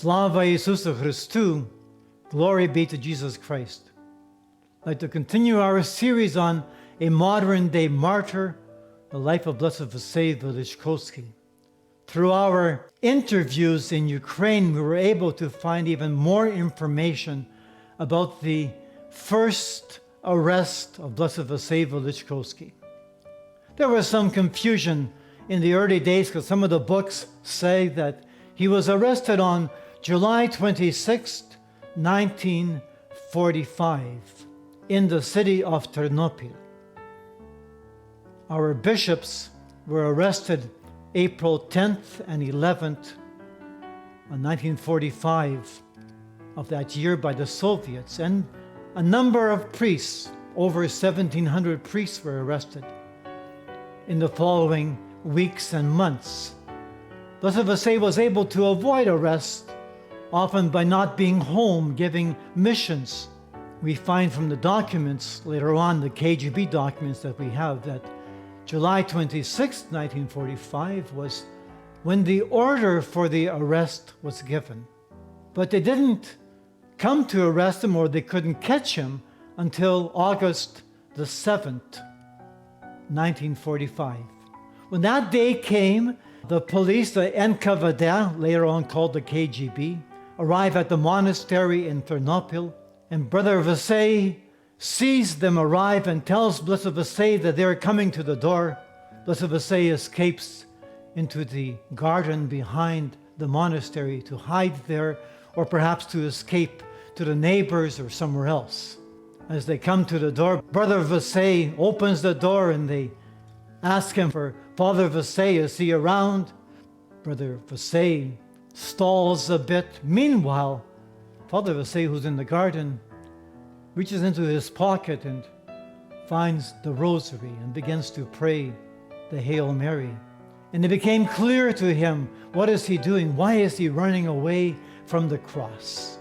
Slava Isusu Christu, glory be to Jesus Christ. I'd like to continue our series on a modern day martyr, the life of Blessed Vasyl Velychkovsky. Through our interviews in Ukraine, we were able to find even more information about the first arrest of Blessed Vasyl Velychkovsky. There was some confusion in the early days because some of the books say that he was arrested on July 26, 1945, in the city of Ternopil. Our bishops were arrested April 10th and 11th, 1945 of that year by the Soviets, and a number of priests, over 1,700 priests, were arrested in the following weeks and months. Blessed Vasyl was able to avoid arrest, often by not being home giving missions. We find from the documents later on, the KGB documents that we have, that July 26, 1945 was when the order for the arrest was given. But they didn't come to arrest him, or they couldn't catch him, until August the 7th, 1945. When that day came, the police, the NKVD, later on called the KGB, arrived at the monastery in Ternopil, and Brother Vasyl sees them arrive and tells Blessed Vasyl that they're coming to the door. Blessed Vasyl escapes into the garden behind the monastery to hide there, or perhaps to escape to the neighbors or somewhere else. As they come to the door, Brother Vasyl opens the door and they ask him for Father Vasyl, is he around? Brother Vasyl stalls a bit. Meanwhile, Father Vasyl, who's in the garden, reaches into his pocket and finds the rosary and begins to pray the Hail Mary. And it became clear to him, what is he doing? Why is he running away from the cross?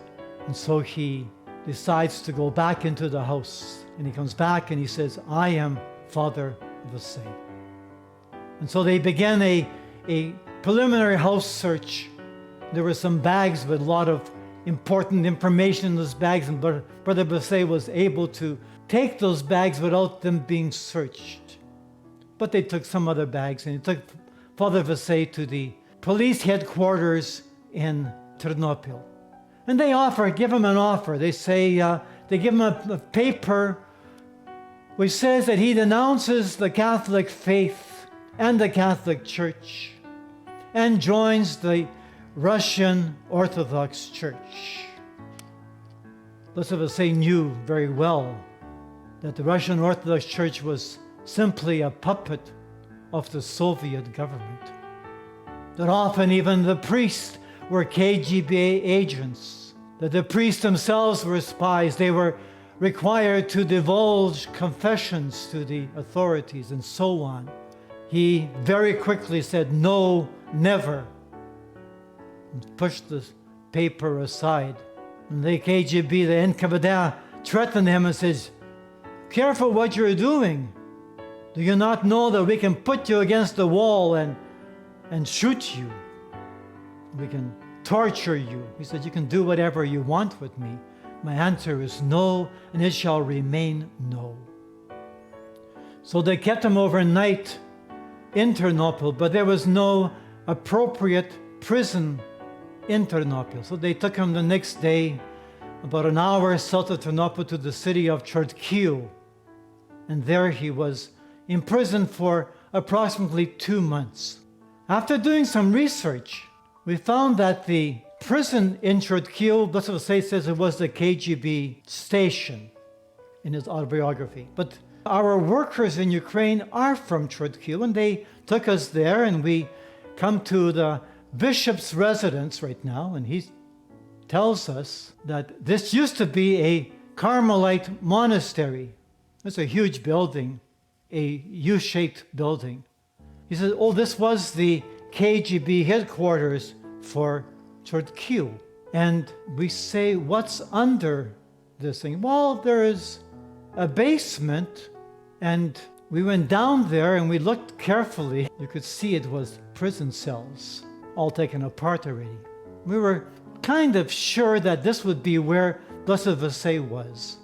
And so he decides to go back into the house. And he comes back and he says, I am Father Vasyl. And so they began a preliminary house search. There were some bags with a lot of important information in those bags, and Brother Vasyl was able to take those bags without them being searched. But they took some other bags, and he took Father Vasyl to the police headquarters in Ternopil. And they give him an offer. They say, they give him a paper which says that he denounces the Catholic faith and the Catholic Church and joins the Russian Orthodox Church. Blessed Vasyl knew very well that the Russian Orthodox Church was simply a puppet of the Soviet government. That often even the priests were KGB agents, that the priests themselves were spies. They were required to divulge confessions to the authorities and so on. He very quickly said, no, never, and pushed the paper aside. And the KGB, the NKVD, threatened him and says, careful what you're doing. Do you not know that we can put you against the wall and shoot you? We can torture you. He said, you can do whatever you want with me. My answer is no, and it shall remain no. So they kept him overnight in Ternopil, but there was no appropriate prison in Ternopil. So they took him the next day, about an hour south of Ternopil, to the city of Chertkiv. And there he was imprisoned for approximately 2 months. After doing some research, we found that the prison in Chertkiv, Blessed Vasyl says it was the KGB station in his autobiography. But our workers in Ukraine are from Chertkiv, and they took us there, and we come to the bishop's residence right now, and he tells us that this used to be a Carmelite monastery. It's a huge building, a U-shaped building. He says, oh, this was the KGB headquarters for Chertkiv. And we say, what's under this thing? Well, there is a basement, and we went down there and we looked carefully. You could see it was prison cells, all taken apart already. We were kind of sure that this would be where Blessed Vasyl was.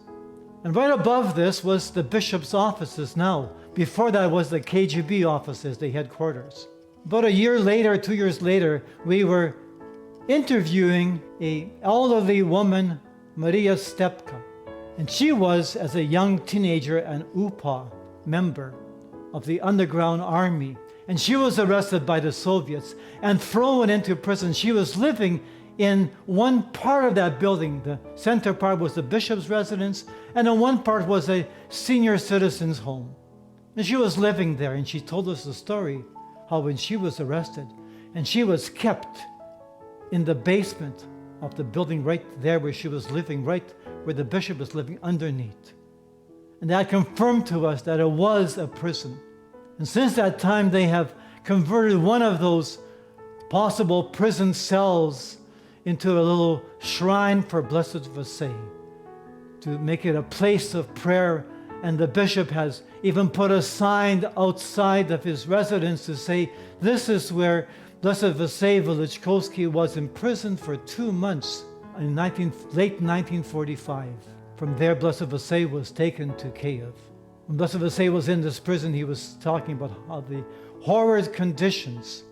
And right above this was the bishop's offices now. Before that was the KGB offices, the headquarters. About a year later, 2 years later, we were interviewing an elderly woman, Maria Stepka. And she was, as a young teenager, an UPA member of the underground army. And she was arrested by the Soviets and thrown into prison. She was living in one part of that building. The center part was the bishop's residence, and in one part was a senior citizen's home. And she was living there, and she told us the story how when she was arrested, and she was kept in the basement of the building right there where she was living, right where the bishop was living underneath. And that confirmed to us that it was a prison. And since that time, they have converted one of those possible prison cells into a little shrine for Blessed Vasyl, to make it a place of prayer. And the bishop has even put a sign outside of his residence to say, this is where Blessed Vasyl Velychkovsky was imprisoned for 2 months in late 1945. From there, Blessed Vasyl was taken to Kiev. When Blessed Vasyl was in this prison, he was talking about how the horrid conditions.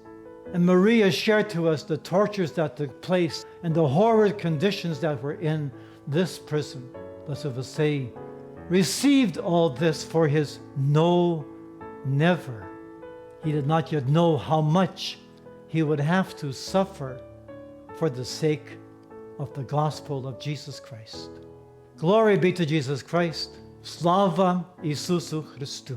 And Maria shared to us the tortures that took place and the horrid conditions that were in this prison. Blessed Vasyl received all this for his no, never. He did not yet know how much he would have to suffer for the sake of the gospel of Jesus Christ. Glory be to Jesus Christ. Slava Isusu Christu.